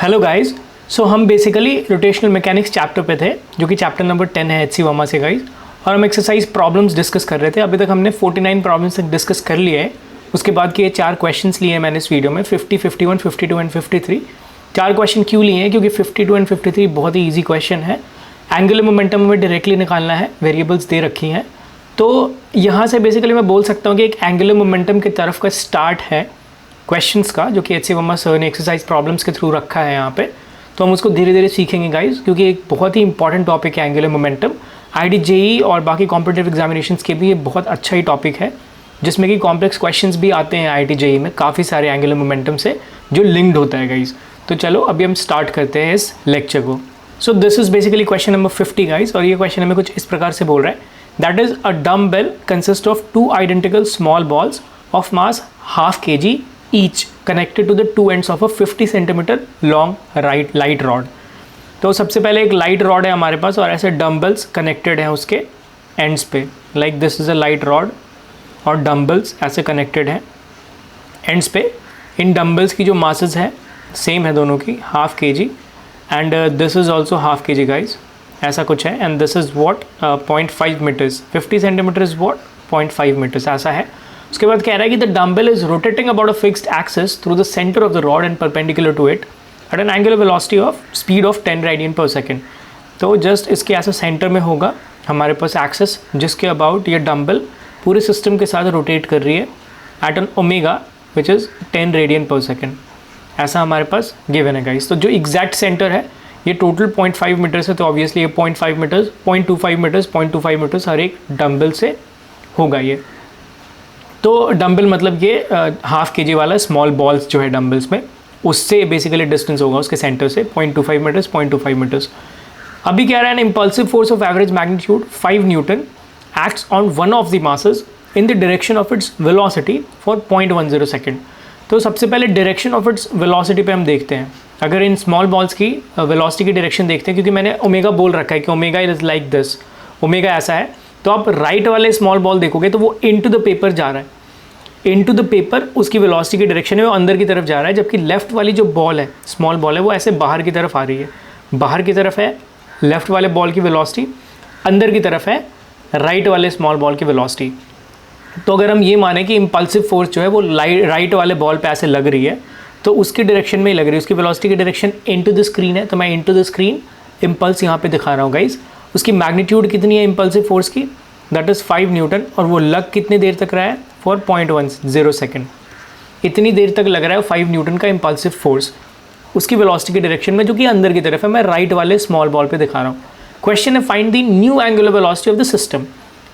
Hello guys. सो हम basically rotational mechanics chapter पे थे, जो कि चैप्टर नंबर 10 है एचसी वर्मा से गाइस, और हम एक्सरसाइज प्रॉब्लम्स डिस्कस कर रहे थे। अभी तक हमने 49 प्रॉब्लम्स तक डिस्कस कर लिए हैं। उसके बाद के 4 क्वेश्चंस लिए हैं मैंने इस वीडियो में, 50, 51, 52 एंड 53। 4 क्वेश्चन क्यों लिए हैं? क्योंकि 52 एंड 53 बहुत ही ईजी क्वेश्चन है। एंगुलर मोमेंटम में डायरेक्टली निकालना है, वेरिएबल्स दे रखी हैं। तो यहाँ से बेसिकली मैं बोल सकता हूँ कि एक एंगुलर मोमेंटम की तरफ का स्टार्ट है क्वेश्चंस का, जो कि एचसी वर्मा सर ने एक्सरसाइज प्रॉब्लम्स के थ्रू रखा है यहाँ पे। तो हम उसको धीरे धीरे सीखेंगे गाइस, क्योंकि एक बहुत ही इंपॉर्टेंट टॉपिक है एंगुलर मोमेंटम। आईडी जेई और बाकी कॉम्पिटिटिव एग्जामिनेशंस के भी ये बहुत अच्छा ही टॉपिक है, जिसमें कि कॉम्प्लेक्स क्वेश्चंस भी आते हैं आईडी जेई में काफ़ी सारे एंगुलर मोमेंटम से जो लिंक्ड होता है गाइस। तो चलो अभी हम स्टार्ट करते हैं इस लेक्चर को। सो this is basically question number 50 guys, और ये क्वेश्चन हमें कुछ इस प्रकार से बोल रहा है, that is a dumbbell consist of 2 identical small balls of mass ½ kg each connected to the 2 ends of a 50 cm long light rod। तो सबसे पहले एक लाइट रॉड है हमारे पास और ऐसे डम्बल्स कनेक्टेड हैं उसके एंड्स पे, like this is a light rod और डम्बल्स ऐसे कनेक्टेड हैं एंड्स पे। इन डम्बल्स की जो मासेस है सेम है दोनों की, ½ kg, and this is also ½ kg guys, ऐसा कुछ है। And this is what 0.5 metres, 50 centimetre is what 0.5 metres, ऐसा है। उसके बाद कह रहा है कि the dumbbell is rotating about a fixed axis through the centre of the rod and perpendicular to it at an angular velocity of speed of 10 radian per second. तो just इसके ऐसे सेंटर में होगा हमारे पास एक्सिस, जिसके about ये dumbbell पूरे सिस्टम के साथ रोटेट कर रही है at an omega which is 10 radian per second, ऐसा हमारे पास गिवन है गाइस। तो जो एग्जैक्ट सेंटर है ये टोटल 0.5 मीटर्स है, तो ऑब्वियसली ये 0.5 मीटर्स, 0.25 मीटर्स, 0.25 मीटर्स हर एक डम्बल से होगा ये। तो डम्बल मतलब ये ½ kg वाला स्मॉल बॉल्स जो है डम्बल्स में, उससे बेसिकली डिस्टेंस होगा उसके सेंटर से 0.25 मीटर्स, 0.25 मीटर्स। अभी कह रहा है impulsive force of average magnitude 5 Newton acts on one of the masses in the direction of its velocity for 0.10 second. तो सबसे पहले डायरेक्शन ऑफ इट्स वेलोसिटी पे हम देखते हैं। अगर इन स्मॉल बॉल्स की वेलोसिटी की डायरेक्शन देखते हैं, क्योंकि मैंने ओमेगा बोल रखा है कि omega is like this, omega ऐसा है, तो आप राइट वाले स्मॉल बॉल देखोगे तो वो इनटू द पेपर जा रहा है, इनटू द पेपर उसकी वेलोसिटी की डायरेक्शन है, वो अंदर की तरफ जा रहा है। जबकि लेफ्ट वाली जो बॉल है, स्मॉल बॉल है, वो ऐसे बाहर की तरफ आ रही है, बाहर की तरफ है लेफ्ट वाले बॉल की वेलोसिटी, अंदर की तरफ है राइट वाले स्मॉल बॉल की वेलोसिटी। तो अगर हम ये माने कि इम्पल्सिव फोर्स जो है वो राइट वाले बॉल पे ऐसे लग रही है, तो उसकी डायरेक्शन में ही लग रही है, उसकी वेलोसिटी की डायरेक्शन इनटू द स्क्रीन है, तो मैं इनटू द स्क्रीन इम्पल्स यहाँ पे दिखा रहा हूँ गाइज। उसकी मैग्नीट्यूड कितनी है इम्पल्सिव फोर्स की, दैट इज़ 5 न्यूटन, और वो लग कितनी देर तक रहा है, फॉर 0.10 सेकेंड। इतनी देर तक लग रहा है 5 न्यूटन का इम्पल्सिव फोर्स उसकी वेलोसिटी की डायरेक्शन में, जो कि अंदर की तरफ है। मैं राइट वाले स्मॉल बॉल पे दिखा रहा हूँ। क्वेश्चन है find the new angular velocity of the system.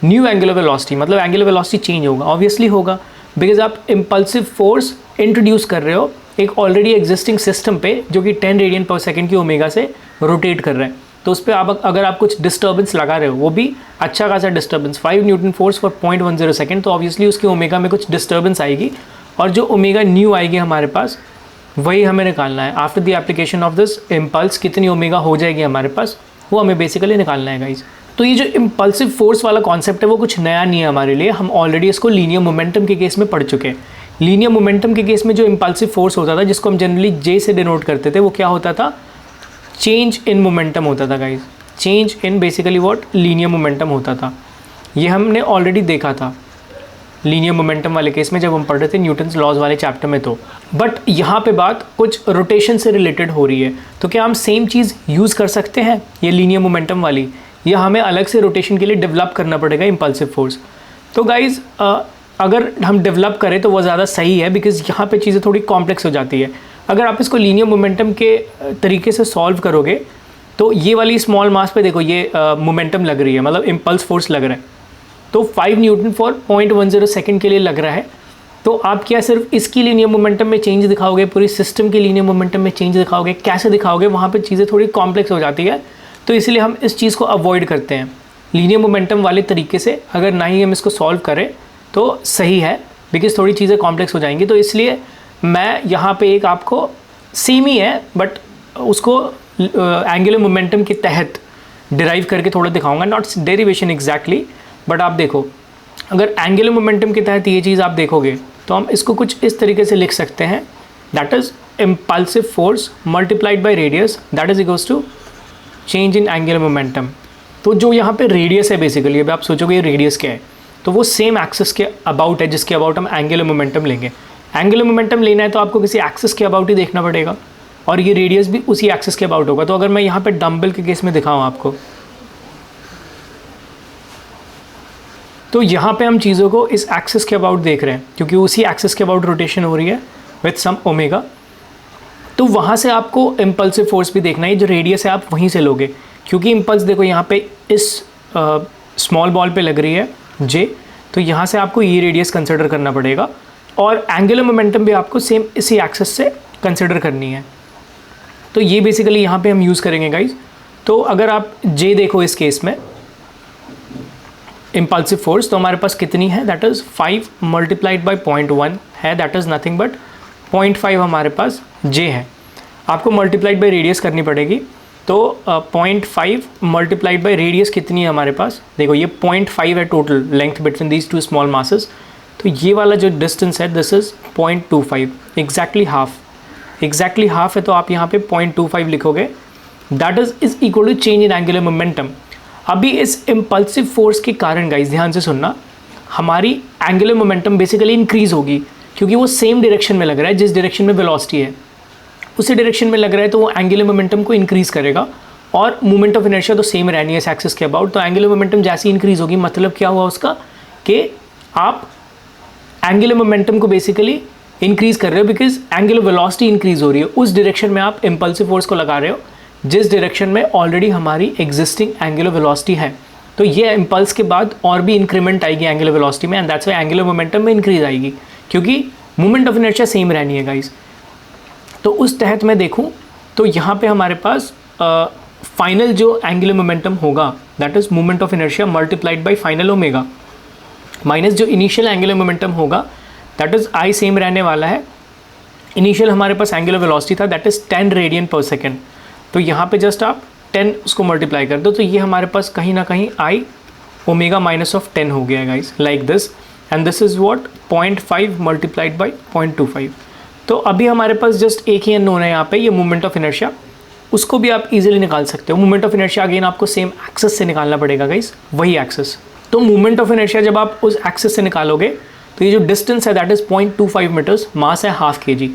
New angular velocity मतलब एंगुलर वेलोसिटी चेंज होगा, ऑब्वियसली होगा, बिकॉज आप इम्पल्सिव फोर्स इंट्रोड्यूस कर रहे हो एक ऑलरेडी एग्जिस्टिंग सिस्टम पे, जो कि 10 रेडियन पर सेकेंड की ओमेगा से रोटेट कर रहे हैं। तो उस पर आप अगर आप कुछ डिस्टर्बेंस लगा रहे हो, वो भी अच्छा खासा disturbance, 5 Newton force for 0.10 second, तो ऑब्वियसली उसकी ओमेगा में कुछ डिस्टर्बेंस आएगी, और जो ओमेगा न्यू आएगी हमारे पास वही हमें निकालना है। After the application of this impulse कितनी ओमेगा हो जाएगी हमारे पास, वो हमें बेसिकली निकालना है गाइज। तो ये जो इम्पल्सिव फोर्स वाला कॉन्सेप्ट है वो कुछ नया नहीं है हमारे लिए, हम ऑलरेडी इसको लीनियर मोमेंटम के केस में पढ़ चुके हैं। लीनियर मोमेंटम के केस में जो इम्पल्सिव फोर्स होता था, जिसको हम जनरली जे से डिनोट करते थे, वो क्या होता था, चेंज इन मोमेंटम होता था guys. Change in basically what, linear momentum होता था। ये हमने ऑलरेडी देखा था लीनियर मोमेंटम वाले केस में, जब हम पढ़ रहे थे न्यूटन्स लॉज वाले चैप्टर में। तो बट यहाँ पे बात कुछ रोटेशन से रिलेटेड हो रही है, तो क्या हम सेम चीज़ यूज़ कर सकते हैं ये लीनियर मोमेंटम वाली, या हमें अलग से रोटेशन के लिए डेवलप करना पड़ेगा इम्पल्सिव फोर्स? तो गाइज अगर हम डेवलप करें तो वो ज़्यादा सही है, बिकॉज यहाँ पे चीज़ें थोड़ी कॉम्प्लेक्स हो जाती है। अगर आप इसको लीनियर मोमेंटम के तरीके से सॉल्व करोगे, तो ये वाली स्मॉल मास पे देखो ये मोमेंटम लग रही है, मतलब इम्पल्स फोर्स लग रहा है, तो 5 न्यूटन फॉर 0.10 सेकेंड के लिए लग रहा है। तो आप क्या सिर्फ इसकी लीनियर मोमेंटम में चेंज दिखाओगे, पूरी सिस्टम की लीनियर मोमेंटम में चेंज दिखाओगे, कैसे दिखाओगे? वहाँ पे चीज़ें थोड़ी कॉम्प्लेक्स हो जाती है, तो इसलिए हम इस चीज़ को अवॉइड करते हैं। लीनियर मोमेंटम वाले तरीके से अगर ना ही हम इसको सॉल्व करें तो सही है, बिकॉज थोड़ी चीज़ें कॉम्प्लेक्स हो जाएंगी। तो इसलिए मैं यहाँ पे एक आपको सेम ही है, बट उसको एंगुलर मोमेंटम के तहत डिराइव करके थोड़ा दिखाऊंगा, नॉट डेरिवेशन एग्जैक्टली, बट आप देखो अगर एंगुलर मोमेंटम के तहत ये चीज़ आप देखोगे तो हम इसको कुछ इस तरीके से लिख सकते हैं, that is impulsive force multiplied by radius that is equals to change in angular momentum. तो जो यहाँ पे रेडियस है बेसिकली, अभी आप सोचोगे ये रेडियस क्या है, तो वो सेम एक्सिस के अबाउट है जिसके अबाउट हम एंगुलर मोमेंटम लेंगे। एंगुलर मोमेंटम लेना है तो आपको किसी एक्सिस के अबाउट ही देखना पड़ेगा, और ये रेडियस भी उसी एक्सिस के अबाउट होगा। तो अगर मैं यहाँ पे डंबल के केस में दिखाऊँ आपको, तो यहाँ पे हम चीज़ों को इस एक्सिस के अबाउट देख रहे हैं क्योंकि उसी एक्सिस के अबाउट रोटेशन हो रही है विथ सम ओमेगा। तो वहाँ से आपको इम्पल्सिव फोर्स भी देखना है, जो रेडियस है आप वहीं से लोगे, क्योंकि इम्पल्स देखो यहाँ पे इस स्मॉल बॉल पे लग रही है जे, तो यहाँ से आपको ये रेडियस कंसिडर करना पड़ेगा, और एंगुलर मोमेंटम भी आपको सेम इसी एक्सिस से कंसिडर करनी है। तो ये बेसिकली यहाँ पे हम यूज़ करेंगे गाइज। तो अगर आप जे देखो इस केस में इम्पल्सिव फोर्स, तो हमारे पास कितनी है, दैट इज़ 5 मल्टीप्लाइड बाई 0.1 है, दैट इज़ नथिंग बट 0.5 हमारे पास जे है। आपको मल्टीप्लाइड बाई रेडियस करनी पड़ेगी, तो 0.5 मल्टीप्लाइड बाई रेडियस कितनी है हमारे पास, देखो ये 0.5 है total length between these two small masses. तो ये वाला जो डिस्टेंस है दिस इज़ 0.25, एग्जैक्टली हाफ है। तो आप यहाँ पे 0.25 लिखोगे, that is equal to change in angular momentum. अभी इस इम्पल्सिव फोर्स के कारण गाइज ध्यान से सुनना, हमारी एंगुलर मोमेंटम बेसिकली इंक्रीज होगी, क्योंकि वो सेम डायरेक्शन में लग रहा है जिस डायरेक्शन में वेलोसिटी है, उसी डायरेक्शन में लग रहा है, तो वो एंगुलर मोमेंटम को इंक्रीज़ करेगा। और मूवमेंट ऑफ इनर्शिया तो सेम रहनी है इस एक्सिस के अबाउट, तो एंगुलर मोमेंटम जैसे इंक्रीज़ होगी, मतलब क्या हुआ उसका कि आप एंगुलर मोमेंटम को बेसिकली इंक्रीज़ कर रहे हो, बिकॉज एंगुलर वेलोसिटी इंक्रीज़ हो रही है, उस डायरेक्शन में आप इम्पल्सिव फोर्स को लगा रहे हो जिस डायरेक्शन में ऑलरेडी हमारी एग्जिस्टिंग एंगुलर वेलोसिटी है। तो ये इम्पल्स के बाद और भी इंक्रीमेंट आएगी एंगुलर वेलोसिटी में, and that's why angular momentum में इंक्रीज आएगी, क्योंकि मूवमेंट ऑफ इनर्शिया सेम रहनी है गाइस। तो उस तहत मैं देखूं तो यहाँ पे हमारे पास फाइनल जो एंगुलर मोमेंटम होगा that is movement of inertia multiplied by final omega minus जो इनिशियल एंगुलर मोमेंटम होगा दैट इज आई सेम रहने वाला है। इनिशियल हमारे पास एंगुलर वेलोसिटी था that is 10 radian per second, तो यहाँ पे जस्ट आप 10 उसको मल्टीप्लाई कर दो, तो ये हमारे पास कहीं ना कहीं आई ओमेगा माइनस ऑफ 10 हो गया guys, like this, and this is what 0.5 multiplied by 0.25। तो अभी हमारे पास जस्ट एक ही अननोन है यहाँ पे, ये मूवमेंट ऑफ इनर्शिया, उसको भी आप इजीली निकाल सकते हो। मूवमेंट ऑफ इनर्शिया अगेन आपको सेम एक्सेस से निकालना पड़ेगा गाइस, वही एक्सेस। तो मूवमेंट ऑफ इनर्शिया जब आप उस एक्सेस से निकालोगे तो ये जो डिस्टेंस है दैट इज़ 0.25 मीटर्स, मास है ½ kg,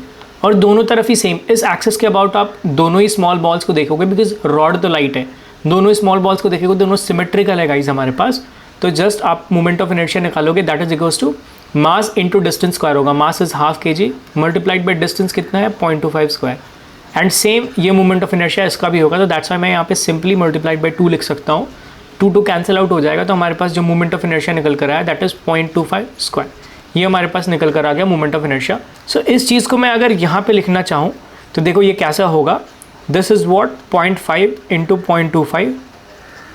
और दोनों तरफ ही सेम इस एक्सेस के अबाउट आप दोनों ही स्मॉल बॉल्स को देखोगे, बिकॉज रॉड तो लाइट है, दोनों स्मॉल बॉल्स को देखोगे, दोनों सिमेट्रिकल है गाइस हमारे पास। तो जस्ट आप मूवमेंट ऑफ इनर्शिया निकालोगे that is equals to mass into distance square होगा, mass is ½ kg multiplied by distance कितना है 0.25 स्क्वायर, एंड सेम ये मूवमेंट ऑफ इनर्शिया इसका भी होगा। तो दैट्स वाई मैं यहाँ पे सिंपली मल्टीप्लाइड बाई 2 लिख सकता हूँ, 2 कैंसिल आउट हो जाएगा, तो हमारे पास जो मूवमेंट ऑफ इनर्शिया निकल कर आया दैट इज 0.25 स्क्वायर, ये हमारे पास निकल कर आ गया मूवमेंट ऑफ इनर्शिया। सो इस चीज़ को मैं अगर यहाँ पे लिखना चाहूँ तो देखो ये कैसा होगा, this is what 0.5 into 0.25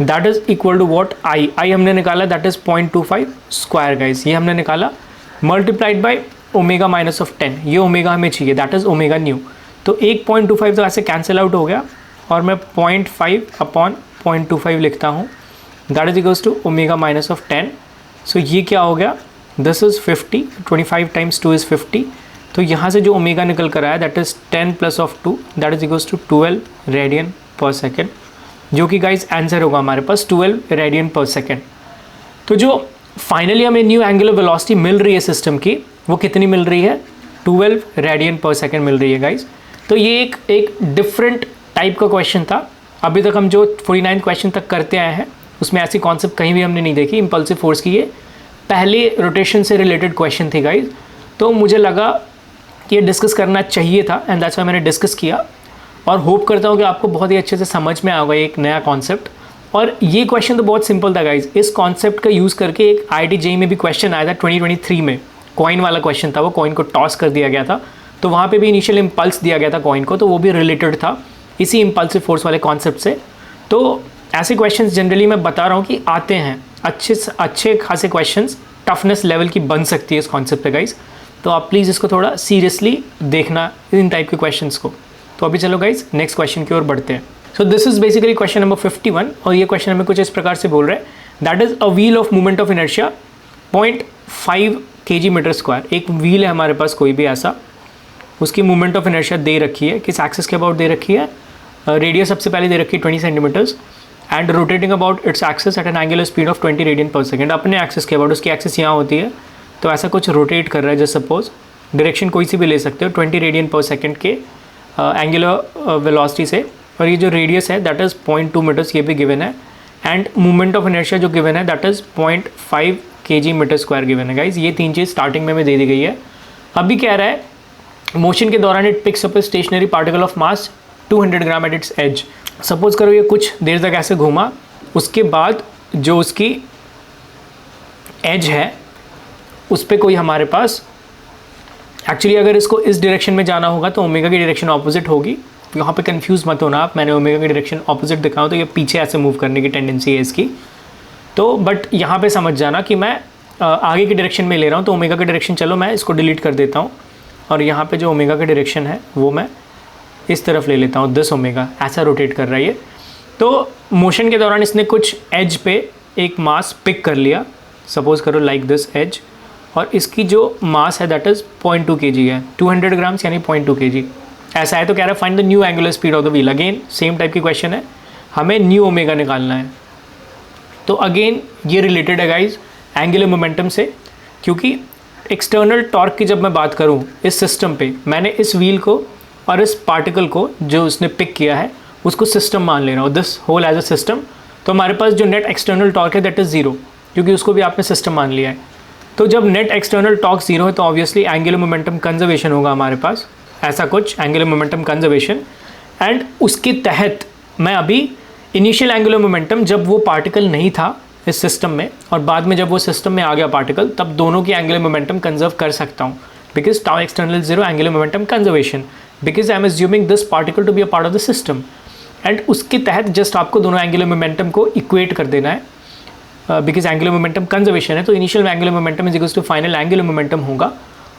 that is equal to what I हमने निकाला दैट इज़ 0.25 स्क्वायर गाइस, ये हमने निकाला, multiplied by omega minus of 10, ये ओमेगा हमें चाहिए दैट इज़ ओमेगा न्यू। तो 1.25 तो ऐसे कैंसिल आउट हो गया, और मैं 0.5 अपॉन 0.25 लिखता हूँ that is equals to omega minus of 10। So ये क्या हो गया, दिस इज़ 50, 25 टाइम्स 2 इज़ 50, तो यहाँ से जो ओमेगा निकल कर आया that is 10 plus of 2 that is equals to 12 radian per second, जो कि गाइज आंसर होगा हमारे पास 12 रेडियन पर सेकेंड। तो जो फाइनली हमें न्यू एंगुलर वेलोसिटी मिल रही है सिस्टम की, वो कितनी मिल रही है, 12 रेडियन पर सेकेंड मिल रही है गाइज। तो ये एक डिफरेंट टाइप का क्वेश्चन था। अभी तक हम जो 49 क्वेश्चन तक करते आए हैं उसमें ऐसी कॉन्सेप्ट कहीं भी हमने नहीं देखी इम्पल्सिव फोर्स की, ये पहले रोटेशन से रिलेटेड क्वेश्चन थी गाइज, तो मुझे लगा कि ये डिस्कस करना चाहिए था, एंड दैट्स व्हाई मैंने डिस्कस किया, और होप करता हूँ कि आपको बहुत ही अच्छे से समझ में आएगा एक नया कॉन्सेप्ट। और ये क्वेश्चन तो बहुत सिंपल था गाइज, इस कॉन्सेप्ट का यूज़ करके एक IIT JEE में भी क्वेश्चन आया था 2023 में, कॉइन वाला क्वेश्चन था, वो कॉइन को टॉस कर दिया गया था, तो वहाँ पे भी इनिशियल इम्पल्स दिया गया था कॉइन को, तो वो भी रिलेटेड था इसी इम्पल्सिव फोर्स वाले कॉन्सेप्ट से। तो ऐसे क्वेश्चंस जनरली मैं बता रहा हूँ कि आते हैं, अच्छे खासे क्वेश्चंस, टफनेस लेवल की बन सकती है इस कॉन्सेप्ट पे गाइज, तो आप प्लीज़ इसको थोड़ा सीरियसली देखना इन टाइप के क्वेश्चंस को। तो अभी चलो गाइज नेक्स्ट क्वेश्चन की ओर बढ़ते हैं। सो this is basically question number 51, और ये क्वेश्चन हमें कुछ इस प्रकार से बोल रहे हैं, that is a wheel of movement of inertia 0.5 kg metre square. एक व्हील है हमारे पास कोई भी ऐसा, उसकी मूवमेंट ऑफ इनर्शिया दे रखी है, किस एक्सिस के अबाउट दे रखी है, रेडियस सबसे पहले दे रखी है 20 centimetres and rotating about its axis at an angular speed of 20 radian per second. अपने एक्सिस के अबाउट, उसकी एक्सिस यहाँ होती है तो ऐसा कुछ रोटेट कर रहा है, जस्ट सपोज डायरेक्शन कोई सी भी ले सकते हो 20 रेडियन पर सेकेंड के एंगुलर वेलोसिटी से, और ये जो रेडियस है दैट इज़ 0.2 मीटर्स, ये भी गिवन है, एंड मूवमेंट ऑफ इनर्शिया जो गिवन है that is 0.5 kg metre square given है गाइज। ये 3 चीज़ स्टार्टिंग में दे दी गई है। अभी कह रहा है मोशन के दौरान it picks up a stationary particle of mass 200 gram at its edge. Suppose करो ये कुछ देर तक ऐसे घूमा, उसके बाद जो उसकी एज है उस पर कोई हमारे पास, एक्चुअली अगर इसको इस डायरेक्शन में जाना होगा तो ओमेगा की डायरेक्शन ऑपोजिट होगी, यहाँ पे कंफ्यूज मत होना आप, मैंने ओमेगा की डायरेक्शन ऑपोजिट दिखाऊँ तो ये पीछे ऐसे मूव करने की टेंडेंसी है इसकी। तो बट यहाँ पे समझ जाना कि मैं आगे की डायरेक्शन में ले रहा हूँ, तो ओमेगा की डायरेक्शन, चलो मैं इसको डिलीट कर देता हूँ और यहाँ पे जो ओमेगा की डायरेक्शन है वो मैं इस तरफ ले लेता हूँ, 10 ओमेगा ऐसा रोटेट कर रहा है ये। तो मोशन के दौरान इसने कुछ एज पे एक मास पिक कर लिया, सपोज करो लाइक दिस एज, और इसकी जो मास है दैट इज़ 0.2 kg है, 200 ग्राम्स यानी 0.2 kg ऐसा है। तो कह रहा है find the new angular speed of the wheel. Again same type की क्वेश्चन है, हमें न्यू ओमेगा निकालना है। तो अगेन ये रिलेटेड है गाइज एंगुलर मोमेंटम से, क्योंकि एक्सटर्नल टॉर्क की जब मैं बात करूँ इस सिस्टम पे, मैंने इस व्हील को और इस पार्टिकल को जो उसने पिक किया है उसको सिस्टम मान ले रहा हूँ, this whole as a system. तो हमारे पास जो नेट एक्सटर्नल टॉर्क है दैट इज़ 0, क्योंकि उसको भी आपने सिस्टम मान लिया है। तो जब नेट एक्सटर्नल टॉर्क 0 है तो ऑब्वियसली एंगुलर मोमेंटम कंजर्वेशन होगा हमारे पास, ऐसा कुछ एंगुलर मोमेंटम कंजर्वेशन। एंड उसके तहत मैं अभी इनिशियल एंगुलर मोमेंटम जब वो पार्टिकल नहीं था इस सिस्टम में और बाद में जब वो सिस्टम में आ गया पार्टिकल, तब दोनों की एंगुलर मोमेंटम कंजर्व कर सकता हूँ, because tau external 0 angular momentum conservation, because I am assuming this particle to be a part of the system. And उसके तहत जस्ट आपको दोनों एंगुलर मोमेंटम को इक्वेट कर देना है, बिकॉज एंगुलर मोमेंटम कंजर्वेशन है, तो initial angular momentum is equals to final angular momentum होगा,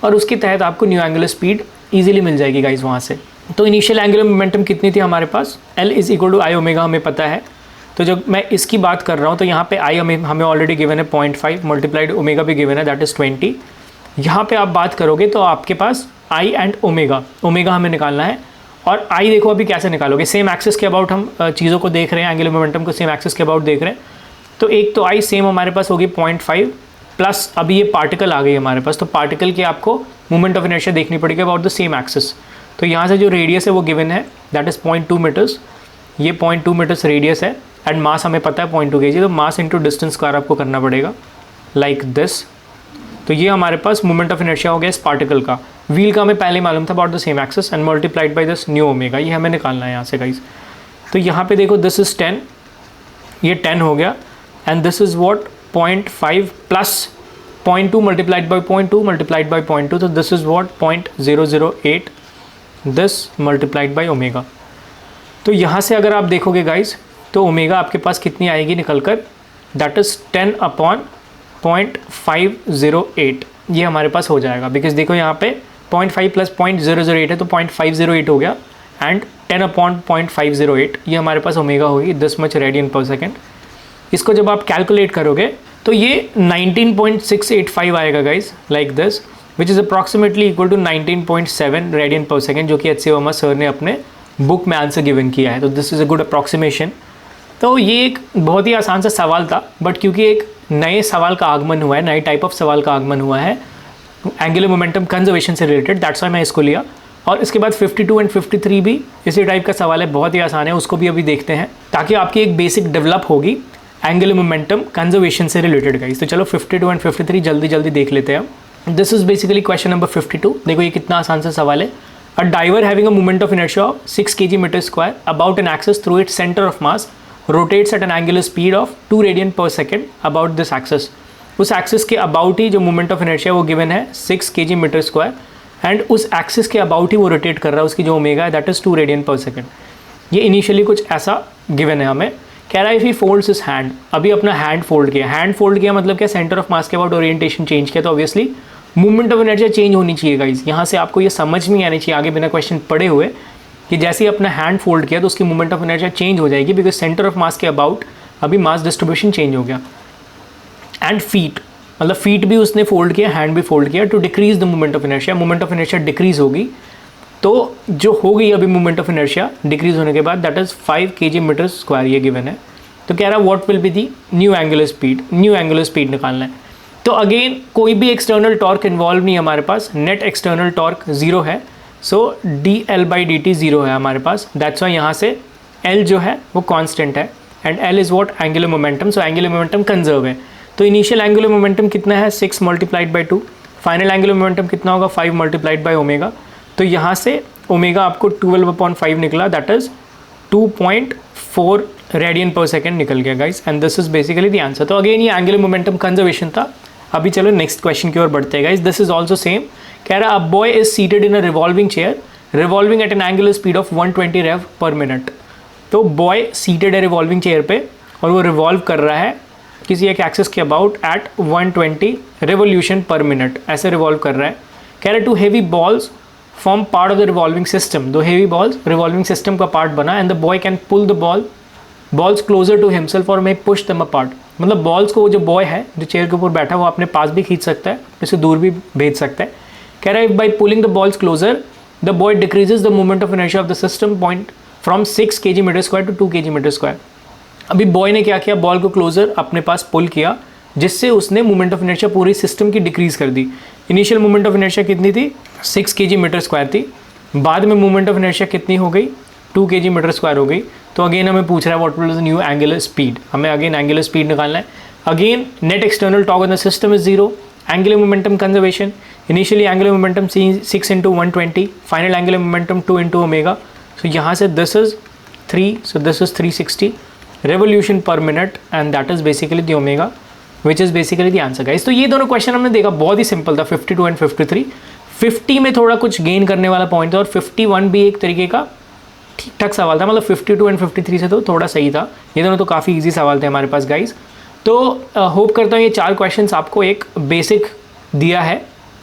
और उसके तहत आपको न्यू एंगुलर स्पीड ईजिली मिल जाएगी गाइज वहाँ से। तो इनिशियल एंगुलर मोमेंटम कितनी थी हमारे पास, L is equal to I omega हमें पता है। तो जब मैं इसकी बात कर रहा हूँ तो यहाँ पे आई हमें ऑलरेडी गिवन है 0.5 मल्टीप्लाइड ओमेगा भी गिवन है दैट इज़ 20। यहाँ पे आप बात करोगे तो आपके पास आई एंड ओमेगा हमें निकालना है, और आई देखो अभी कैसे निकालोगे, सेम एक्सिस के अबाउट हम चीज़ों को देख रहे हैं, एंगुलर मोमेंटम को सेम एक्सिस के अबाउट देख रहे हैं। तो एक तो आई सेम हमारे पास होगी 0.5 प्लस अभी ये पार्टिकल आ गई हमारे पास, तो पार्टिकल की आपको मूवमेंट ऑफ इनर्शिया देखनी पड़ेगी अबाउट द सेम एक्सिस। तो यहाँ से जो रेडियस है वो गिवन है दैट इज़ 0.2 मीटर्स, ये 0.2 मीटर्स रेडियस है एंड मास हमें पता है 0.2 kg, तो मास इंटू डिस्टेंस स्क्वायर आपको करना पड़ेगा लाइक दिस। तो ये हमारे पास मूवमेंट ऑफ इनर्शिया हो गया इस पार्टिकल का। व्हील का हमें पहले मालूम था about the same axis and multiplied by this new omega, ये हमें निकालना है यहाँ से गाइस। तो यहाँ पे देखो दिस इज़ 10, ये 10 हो गया and this is what 0.5 plus 0.2 multiplied by 0.2 multiplied by 0.2, तो this is what 0.008 this multiplied by omega. तो यहाँ से अगर आप देखोगे गाइस तो ओमेगा आपके पास कितनी आएगी निकल कर, दैट इज़ 10/0.508 ये हमारे पास हो जाएगा, बिकॉज देखो यहाँ पे 0.5 प्लस 0.008 है तो 0.508 हो गया एंड 10/0.508 ये हमारे पास ओमेगा होगी, this much radian per second. इसको जब आप कैलकुलेट करोगे तो ये 19.685 आएगा guys like this, which is approximately equal to 19.7 radian per second, जो कि एच सी वर्मा सर ने अपने बुक में आंसर गिवन किया है। तो this is a good approximation. तो ये एक बहुत ही आसान सा सवाल था, बट क्योंकि एक नए सवाल का आगमन हुआ है, नए टाइप ऑफ सवाल का आगमन हुआ है एंगुलर मोमेंटम कंजर्वेशन से रिलेटेड, दैट्स वाई मैं इसको लिया। और इसके बाद 52 एंड 53 भी इसी टाइप का सवाल है, बहुत ही आसान है, उसको भी अभी देखते हैं ताकि आपकी एक बेसिक डेवलप होगी एंगुलर मोमेंटम कंजर्वेशन से रिलेटेड गाइस। तो चलो 52 एंड 53 जल्दी जल्दी देख लेते हैं हम। This is basically question number 52। देखो ये कितना आसान सा सवाल है। A diver having a moment of inertia of 6 kg metre square about an axis through its centre of mass rotates at an angular speed of 2 radian per second about this axis. उस axis के about ही जो moment of inertia वो given है 6 kg metre square and उस axis के about ही वो rotate कर रहा है, उसकी जो ओमेगा है that is 2 radian per second. ये इनिशियली कुछ ऐसा गिवन है हमें। कह रहा है if he folds his hand, अभी अपना हैंड फोल्ड किया, हैंड फोल्ड किया मतलब क्या, सेंटर ऑफ मास के अबाउट ओरिएंटेशन चेंज किया, तो obviously movement of inertia change होनी चाहिए गाइस। यहाँ से आपको ये समझ में आनी चाहिए आगे बिना क्वेश्चन पढ़े हुए कि जैसे ही अपना हैंड फोल्ड किया तो उसकी मूवमेंट ऑफ इनर्शिया चेंज हो जाएगी, बिकॉज सेंटर ऑफ मास के अबाउट अभी मास डिस्ट्रीब्यूशन चेंज हो गया। एंड फीट, मतलब फीट भी उसने फोल्ड किया, हैंड भी फोल्ड किया to decrease the movement of inertia, movement of inertia decrease होगी तो जो हो गई अभी मोमेंट ऑफ इनर्शिया डिक्रीज होने के बाद, दैट इज 5 kg/m², ये गिवन है। तो कह रहा है what will be the new angular speed निकालना है। तो अगेन कोई भी एक्सटर्नल टॉर्क इन्वॉल्व नहीं है हमारे पास, नेट एक्सटर्नल टॉर्क 0 है, सो dl/dt 0 है हमारे पास, दैट्स वाई यहाँ से L जो है वो कांस्टेंट है and L is what angular momentum, so angular momentum conserve है। तो इनिशियल एंगुलर मोमेंटम कितना है 6 × 2, फाइनल एंगुलर मोमेंटम कितना होगा 5 × ओमेगा। तो यहाँ से ओमेगा आपको 12/5 निकला, दैट इज़ 2.4 रेडियन/सेकेंड निकल गया guys, and this is basically the answer. तो अगेन ये एंगुलर मोमेंटम कंजर्वेशन था। अभी चलो नेक्स्ट क्वेश्चन की ओर बढ़ते हैं guys. This is also same, कह रहा है a boy is seated in a revolving chair revolving at an angular speed of 120 rev/minute। तो बॉय सीटेड है रिवॉल्विंग चेयर पे और वो रिवॉल्व कर रहा है किसी एक एक्सिस के अबाउट एट 120 revolution/minute, ऐसे रिवॉल्व कर रहा है। कह रहा है 2 heavy balls form part of the revolving system, 2 heavy balls revolving system का पार्ट बना, and the boy can pull the balls closer to himself और मे पुश देम अपार्ट। मतलब बॉल्स को जो बॉय है जो चेयर के ऊपर बैठा है वो अपने पास भी खींच सकता है, इसे दूर भी भेज सकता है। कह रहा है by pulling the balls closer the boy decreases the moment of inertia of the system point from 6 kg/m² to 2 kg/m²। अभी बॉय ने क्या किया, बॉल को क्लोजर अपने पास पुल किया, जिससे उसने मोमेंट ऑफ इनर्शिया पूरी सिस्टम की डिक्रीज कर दी। इनिशियल मोमेंट ऑफ इनर्शिया कितनी थी 6 kg/m² थी, बाद में मोमेंट ऑफ इनर्शिया कितनी हो गई 2 kg/m² हो गई। तो अगेन हमें पूछ रहा है what will the new angular speed, हमें अगेन एंगुलर स्पीड निकालना है। Again net external torque on the system is 0, angular momentum conservation, initially angular momentum 6 × 120, final angular momentum 2 × omega. So यहाँ से this is 3, so this is 360 revolution/minute and that is basically the omega which is basically the answer guys. तो ये दोनों question हमने देखा, बहुत ही simple था 52 and 53। 50 में थोड़ा कुछ गेन करने वाला पॉइंट था और 51 भी एक तरीके का ठीक ठाक सवाल था, मतलब 52 एंड 53 से तो थोड़ा सही था। ये दोनों तो काफ़ी इजी सवाल थे हमारे पास गाइस। तो होप करता हूँ ये 4 क्वेश्चंस आपको एक बेसिक दिया है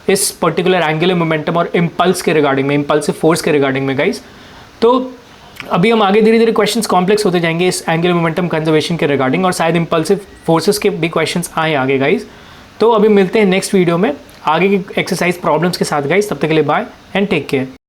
इस पर्टिकुलर एंगुलर मोमेंटम और इम्पल्स के रिगार्डिंग में, इम्पल्सिव फोर्स के रिगार्डिंग में गाइस। तो अभी हम आगे धीरे धीरे क्वेश्चंस कॉम्प्लेक्स होते जाएंगे इस एंगुलर मोमेंटम कंजर्वेशन के रिगार्डिंग, और शायद इम्पल्सिव फोर्सेस के भी क्वेश्चंस आए आगे गाइस। तो अभी मिलते हैं नेक्स्ट वीडियो में आगे की एक्सरसाइज प्रॉब्लम्स के साथ गाइस। तब तक के लिए बाय एंड टेक केयर।